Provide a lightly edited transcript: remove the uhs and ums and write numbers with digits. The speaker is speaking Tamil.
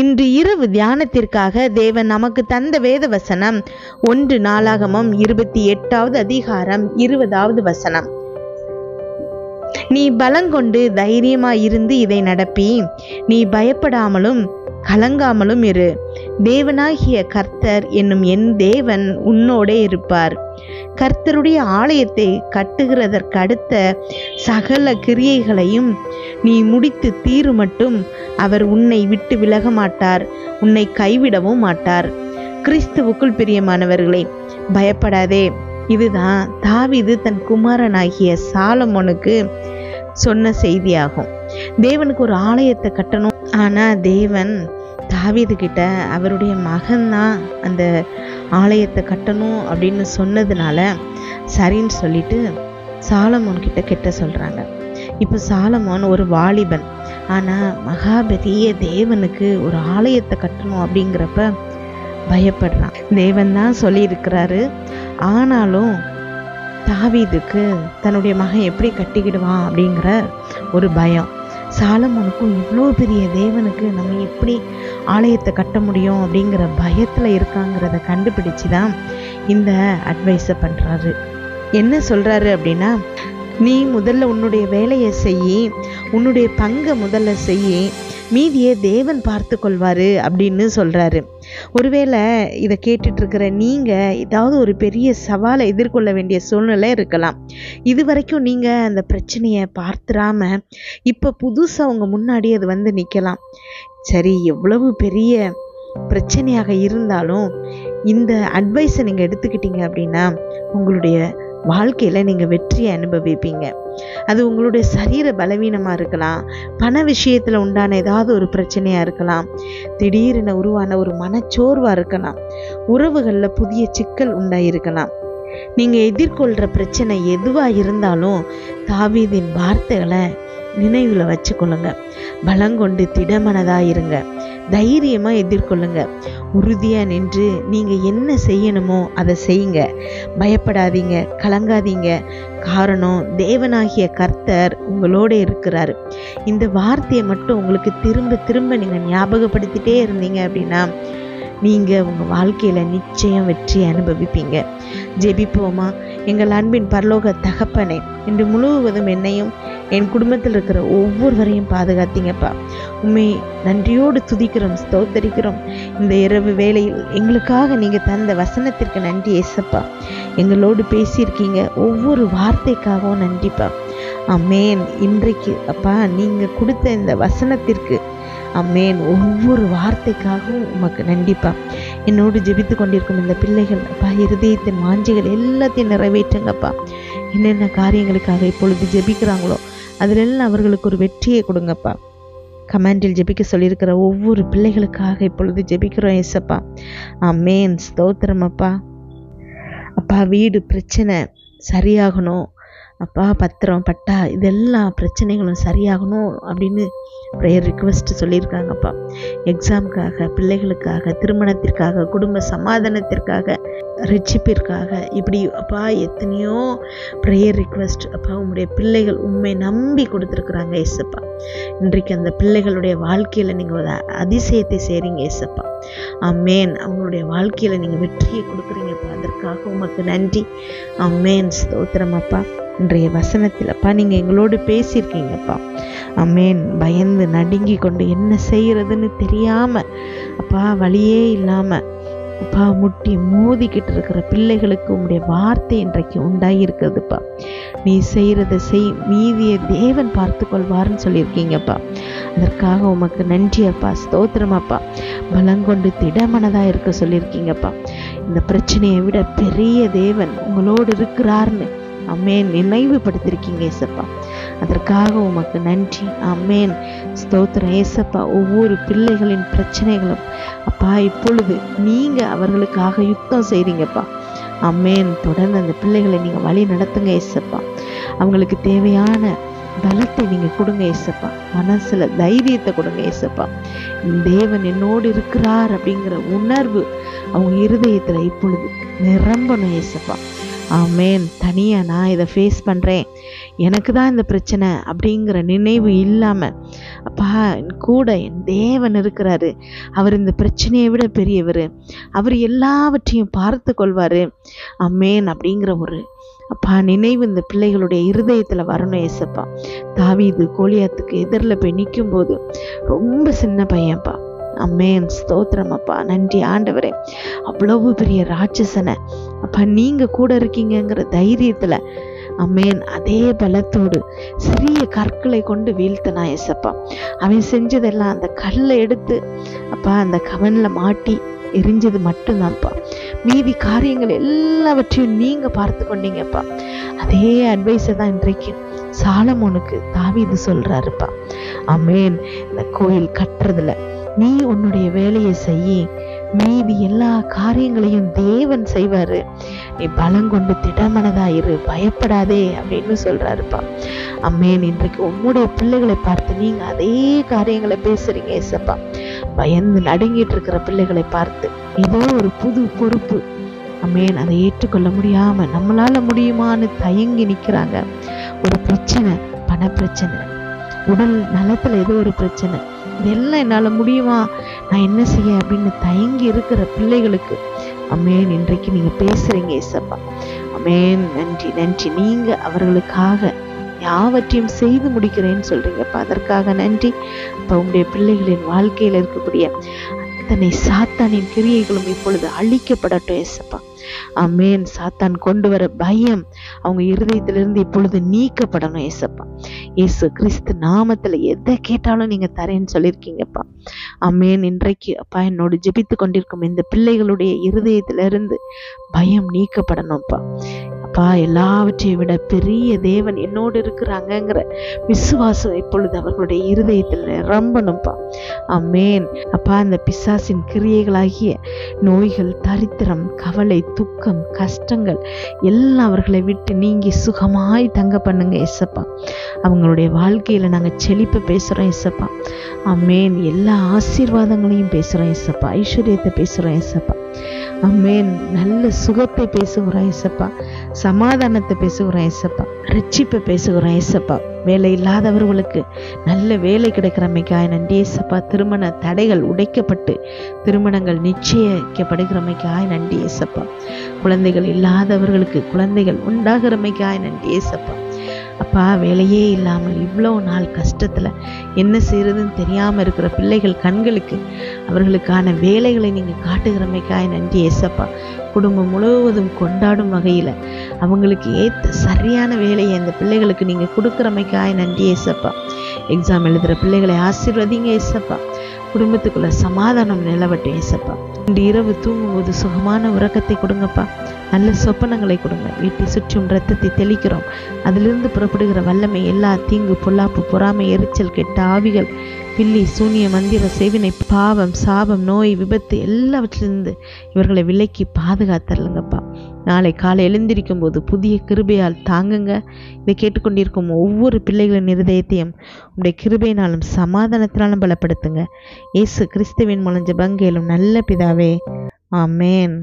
இன்று இரவு தியானத்திற்காக தேவன் நமக்கு தந்த வேத வசனம் 1 நாளாகமம் 28வது அதிகாரம் 20வது வசனம். நீ பலங்கொண்டு தைரியமாயிருந்து இதை நடப்பி, நீ பயப்படாமலும் கலங்காமலும் இரு. தேவனாகிய கர்த்தர் என்னும் என் தேவன் உன்னோடே இருப்பார். கர்த்தருடைய ஆலயத்தை கட்டுகிறதற்கு அடுத்த சகல கிரியைகளையும் நீ முடித்து தீரு மட்டும் அவர் உன்னை விட்டு விலக மாட்டார், உன்னை கைவிடவும் மாட்டார். கிறிஸ்துவுக்குள் பிரியமானவர்களே, பயப்படாதே. இதுதான் தாவீது தன் குமாரனாகிய சாலமோனுக்கு சொன்ன செய்தியாகும். தேவனுக்கு ஒரு ஆலயத்தை கட்டணும். ஆனா தேவன் தாவீது கிட்ட அவருடைய மகன்தான் அந்த ஆலயத்தை கட்டணும் அப்படின்னு சொன்னதுனால சரின்னு சொல்லிட்டு சாலமோன் கிட்ட சொல்றாங்க. இப்போ சாலமோன் ஒரு வாலிபன், ஆனா மகாபெரிய தேவனுக்கு ஒரு ஆலயத்தை கட்டணும் அப்படிங்கிறப்ப பயப்படுறான். தேவன் தான் சொல்லி இருக்கிறாரு. ஆனாலும் தாவீதுக்கு தன்னுடைய மகன் எப்படி கட்டிக்கிடுவான் அப்படிங்கிற ஒரு பயம். சாலமோனுக்கும் இவ்வளோ பெரிய தேவனுக்கு நம்ம எப்படி ஆலயத்தை கட்ட முடியும் அப்படிங்கிற பயத்தில் இருக்காங்கிறத கண்டுபிடிச்சு தான் இந்த அட்வைஸை பண்ணுறாரு. என்ன சொல்கிறாரு அப்படின்னா, நீ முதல்ல உன்னுடைய வேலையை செய்யி, உன்னுடைய பங்கை முதல்ல செய்யி, மீதியை தேவன் பார்த்து கொள்வாரு அப்படின்னு சொல்கிறாரு. ஒருவேளை இதை கேட்டுட்டு இருக்கிற நீங்கள் ஏதாவது ஒரு பெரிய சவாலை எதிர்கொள்ள வேண்டிய சூழ்நிலை இருக்கலாம். இது வரைக்கும் நீங்கள் அந்த பிரச்சனையை பார்த்துடாம இப்போ புதுசாக உங்கள் முன்னாடி அது வந்து நிற்கலாம். சரி, எவ்வளவு பெரிய பிரச்சனையாக இருந்தாலும் இந்த அட்வைஸை நீங்கள் எடுத்துக்கிட்டீங்க அப்படின்னா உங்களுடைய வாழ்க்கையில் நீங்கள் வெற்றியை அனுபவிப்பீங்க. அது உங்களுடைய சரீர பலவீனமாக இருக்கலாம், பண விஷயத்தில் உண்டான ஏதாவது ஒரு பிரச்சனையாக இருக்கலாம், திடீரென உருவான ஒரு மனச்சோர்வாக இருக்கலாம், உறவுகளில் புதிய சிக்கல் உண்டாயிருக்கலாம். நீங்கள் எதிர்கொள்கிற பிரச்சனை எதுவாக இருந்தாலும் தாவீதின் வார்த்தைகளை நினைவில் வச்சுக்கொள்ளுங்க. பலங்கொண்டு திடமனதாக இருங்க, தைரியமாக எதிர்கொள்ளுங்க, உறுதியாக நின்று நீங்கள் என்ன செய்யணுமோ அதை செய்யுங்க. பயப்படாதீங்க, கலங்காதீங்க. காரணம், தேவனாகிய கர்த்தர் உங்களோட இருக்கிறாரு. இந்த வார்த்தையை மட்டும் உங்களுக்கு திரும்ப திரும்ப நீங்கள் ஞாபகப்படுத்திட்டே இருந்தீங்க அப்படின்னா நீங்கள் உங்கள் வாழ்க்கையில் நிச்சயம் வெற்றி அனுபவிப்பீங்க. ஜெபிப்போமா? எங்கள் அன்பின் பரலோக தகப்பனே, இன்று முழுவதும் என்னையும் என் குடும்பத்தில் இருக்கிற ஒவ்வொருவரையும் பாதுகாத்தீங்கப்பா. உண்மை நன்றியோடு துதிக்கிறோம், ஸ்தோத்தரிக்கிறோம். இந்த இரவு வேளையில் எங்களுக்காக நீங்கள் தந்த வசனத்திற்கு நன்றி ஏசப்பா. எங்களோடு பேசியிருக்கீங்க, ஒவ்வொரு வார்த்தைக்காகவும் நன்றிப்பா. அமேன். இன்றைக்கு அப்பா நீங்கள் கொடுத்த இந்த வசனத்திற்கு அமேன், ஒவ்வொரு வார்த்தைக்காகவும் உமக்கு நன்றிப்பா. என்னோடு ஜெபித்து கொண்டிருக்கும் இந்த பிள்ளைகள் அப்பா, இருதயத்தின் வாஞ்சிகள் எல்லாத்தையும் நிறைவேற்றுங்கப்பா. என்னென்ன காரியங்களுக்காக இப்பொழுது ஜெபிக்கிறாங்களோ அதிலெல்லாம் அவர்களுக்கு ஒரு வெற்றியை கொடுங்கப்பா. கமெண்டில் ஜெபிக்க சொல்லியிருக்கிற ஒவ்வொரு பிள்ளைகளுக்காக இப்பொழுது ஜெபிக்கிறோம் ஏசப்பா. அமேன். ஸ்தோத்திரம் அப்பா. அப்பா, வீடு பிரச்சனை சரியாகணும் அப்பா, பத்திரம் பட்டா இதெல்லாம் பிரச்சனைகளும் சரியாகணும் அப்படின்னு ப்ரேயர் ரிக்வெஸ்ட் சொல்லியிருக்காங்கப்பா. எக்ஸாமுக்காக, பிள்ளைகளுக்காக, திருமணத்திற்காக, குடும்ப சமாதானத்திற்காக, ரட்சிப்பிற்காக, இப்படி அப்பா எத்தனையோ ப்ரேயர் ரிக்வெஸ்ட் அப்பா உங்களுடைய பிள்ளைகள் உண்மை நம்பி கொடுத்துருக்குறாங்க ஏசப்பா. இன்றைக்கு அந்த பிள்ளைகளுடைய வாழ்க்கையில் நீங்கள் ஒரு அதிசயத்தை செய்கிறீங்க ஏசப்பா. அமேன். அவங்களுடைய வாழ்க்கையில் நீங்கள் வெற்றியை கொடுக்குறீங்கப்பா. அதற்காக உமக்கு நன்றி. அமேன். ஸ்தோத்திரம் அப்பா. இன்றைய வசனத்தில் அப்பா நீங்கள் எங்களோடு பேசியிருக்கீங்கப்பா. அமேன். பயந்து நடுங்கி கொண்டு என்ன செய்கிறதுன்னு தெரியாமல் அப்பா, வழியே இல்லாமல் அப்பா முட்டி மோதிக்கிட்டு இருக்கிற பிள்ளைகளுக்கு உங்களுடைய வார்த்தை இன்றைக்கு உண்டாகிருக்கிறதுப்பா. நீ செய்கிறத செய், மீதியை தேவன் பார்த்து கொள்வார்னு சொல்லியிருக்கீங்கப்பா. அதற்காக உமக்கு நன்றி அப்பா. ஸ்தோத்திரமாப்பா. பலங்கொண்டு திடமனதாக இருக்க சொல்லியிருக்கீங்கப்பா. இந்த பிரச்சனையை விட பெரிய தேவன் உங்களோடு இருக்கிறார்னு அமேன் நினைவுபடுத்திருக்கீங்க ஏசப்பா. அதற்காக உமக்கு நன்றி. அமேன். ஸ்தோத்திரம் ஏசப்பா. ஒவ்வொரு பிள்ளைகளின் பிரச்சனைகளும் அப்பா இப்பொழுது நீங்கள் அவர்களுக்காக யுத்தம் செய்கிறீங்கப்பா. அமேன். தொடர்ந்து அந்த பிள்ளைகளை நீங்கள் வழி நடத்துங்க ஏசப்பா. அவங்களுக்கு தேவையான பலத்தை நீங்கள் கொடுங்க ஏசப்பா. மனசில் தைரியத்தை கொடுங்க ஏசப்பா. தேவன் என்னோடு இருக்கிறார் அப்படிங்கிற உணர்வு அவங்க இருதயத்தில் இப்பொழுது நிரம்பணும் ஏசப்பா. ஆமேன். தனியாக நான் இதை ஃபேஸ் பண்ணுறேன், எனக்கு தான் இந்த பிரச்சனை அப்படிங்கிற நினைவு இல்லாமல், அப்பா கூட என் தேவன் இருக்கிறாரு, அவர் இந்த பிரச்சனையை விட பெரியவர், அவர் எல்லாவற்றையும் பார்த்து கொள்வார், ஆமேன் அப்படிங்கிற ஒரு அப்பா நினைவு இந்த பிள்ளைகளுடைய இருதயத்தில் வரணும் ஏசப்பா. தாவீது கோலியாத்துக்கு எதிரில் போய் நிற்கும் போது ரொம்ப சின்ன பையன்ப்பா. அம்மேன், ஸ்தோத்திரம் அப்பா, நன்றி ஆண்டவரே. அவ்வளவு பெரிய ராட்சசனை அப்பா நீங்க கூட இருக்கீங்கிற தைரியத்துல, அம்மேன், அதே பலத்தோடு சிறிய கற்களை கொண்டு வீழ்த்தனா ஏசப்பா. அவன் செஞ்சதெல்லாம் அந்த கல்லை எடுத்து அப்பா அந்த கவனில் மாட்டி எரிஞ்சது மட்டும்தான்ப்பா. மீதி காரியங்கள் எல்லாவற்றையும் நீங்க பார்த்து கொண்டீங்கப்பா. அதே அட்வைஸை தான் இன்றைக்கு சாலமோனுக்கு தாவீது சொல்றாருப்பா. ஆமேன். இந்த கோயில் கட்டுறதுல நீ உன்னுடைய வேலையை செய்ய, மீதி எல்லா காரியங்களையும் தேவன் செய்வாரு, நீ பலங்கொண்டு திடமனதாயிரு, பயப்படாதே அப்படின்னு சொல்றாருப்பா. அம்மேன், இன்றைக்கு உம்முடைய பிள்ளைகளை பார்த்து நீங்க அதே காரியங்களை பேசுறீங்க ஏசப்பா. பயந்து நடுங்கிட்டு இருக்கிற பிள்ளைகளை பார்த்து ஏதோ ஒரு புது பொறுப்பு, அம்மேன், அதை ஏற்றுக்கொள்ள முடியாம நம்மளால முடியுமான்னு தயங்கி நிக்கிறாங்க. ஒரு பிரச்சனை, பண பிரச்சனை, உடல் நலத்துல ஏதோ ஒரு பிரச்சனை, இதெல்லாம் என்னால முடியுமா, நான் என்ன செய்ய அப்படின்னு தயங்கி இருக்கிற பிள்ளைகளுக்கு அம்மேன் இன்றைக்கு நீங்க பேசுறீங்க ஏசப்பா. அம்மேன், நன்றி நன்றி. நீங்க அவர்களுக்காக யாவற்றையும் செய்து முடிக்கிறேன்னு சொல்றீங்கப்பா, அதற்காக நன்றி. அப்ப உங்களுடைய பிள்ளைகளின் வாழ்க்கையில இருக்கக்கூடிய அத்தனை சாத்தானின் கிரியைகளும் இப்பொழுது அழிக்கப்படட்டும் ஏசப்பா. ஆமேன். சாத்தான் கொண்டு வர பயம் அவங்க இருதயத்திலிருந்து இப்பொழுது நீக்கப்படணும் ஏசப்பா. இயேசு கிறிஸ்து நாமத்துல எதை கேட்டாலும் நீங்க தரேன்னு சொல்லியிருக்கீங்கப்பா. ஆமேன். இன்றைக்கு அப்பா என்னோடு ஜெபித்து கொண்டிருக்கும் இந்த பிள்ளைகளுடைய இருதயத்திலிருந்து பயம் நீக்கப்படணும்ப்பா. அப்பா எல்லாவற்றையும் விட பெரிய தேவன் என்னோடு இருக்கிறாங்கிற விசுவாசம் இப்பொழுது அவர்களுடைய இருதயத்தில் நிரம்பணும்ப்பா. ஆமேன். அப்பா அந்த பிசாசின் கிரியைகளாகிய நோய்கள், தரித்திரம், கவலை, துக்கம், கஷ்டங்கள் எல்லாம் அவர்களை விட்டு நீங்கி சுகமாய் தங்க பண்ணுங்க ஏசப்பா. அவங்களுடைய வாழ்க்கையில நாங்க செழிப்பை பேசுறோம் ஏசப்பா. ஆமேன். எல்லா ஆசீர்வாதங்களையும் பேசுறோம் ஏசப்பா. ஐஸ்வர்யத்தை பேசுறோம் ஏசப்பா. ஆமேன். நல்ல சுகத்தை பேசுகிறோம் ஏசப்பா. சமாதானத்தை பேசுகிறோம் ஏசப்பா. ரட்சிப்பை பேசுகிறோம் ஏசப்பா. வேலை இல்லாதவர்களுக்கு நல்ல வேலை கிடைக்கிறமைக்காய் நன்றி ஏசப்பா. திருமண தடைகள் உடைக்கப்பட்டு திருமணங்கள் நிச்சயிக்கப்படுகிறமைக்காய் நன்றி ஏசப்பா. குழந்தைகள் இல்லாதவர்களுக்கு குழந்தைகள் உண்டாகிறமைக்காய் நன்றி ஏசப்பா. அப்பா வேலையே இல்லாமல் இவ்வளோ நாள் கஷ்டத்துல என்ன செய்யறதுன்னு தெரியாம இருக்கிற பிள்ளைகள் கண்களுக்கு அவர்களுக்கான வேலைகளை நீங்க காட்டுகிறமைக்காய் நன்றி ஏசப்பா. குடும்பம் முழுவதும் கொண்டாடும் வகையில அவங்களுக்கு ஏத்த சரியான வேலையை அந்த பிள்ளைகளுக்கு நீங்க கொடுக்குறமைக்காய் நன்றி ஏசப்பா. எக்ஸாம் எழுதுற பிள்ளைகளை ஆசீர்வதிங்க ஏசப்பா. குடும்பத்துக்குள்ள சமாதானம் நிலவட்டும் ஏசப்பா. இன்று இரவு தூங்கும்போது சுகமான உறக்கத்தை கொடுங்கப்பா. நல்ல சொப்பனங்களை கொடுங்க. வீட்டை சுற்றும் இரத்தத்தை தெளிக்கிறோம். அதிலிருந்து புறப்படுகிற வல்லமை எல்லா தீங்கு, பொல்லாப்பு, பொறாமை, எரிச்சல், கெட்ட ஆவிகள், பில்லி, சூனிய, மந்திர, சேவினை, பாவம், சாபம், நோய், விபத்து எல்லாவற்றிலிருந்து இவர்களை விலக்கி பாதுகாத்தரலுங்கப்பா. நாளை காலை எழுந்திருக்கும் போது புதிய கிருபையால் தாங்குங்க. இதை கேட்டுக்கொண்டிருக்கும் ஒவ்வொரு பிள்ளைகளின் இருதயத்தையும் உடைய கிருபையினாலும் சமாதானத்தினாலும் பலப்படுத்துங்க. இயேசு கிறிஸ்துவின் மூலம் ஜெபங்கேளும் நல்ல பிதாவே, ஆமேன்.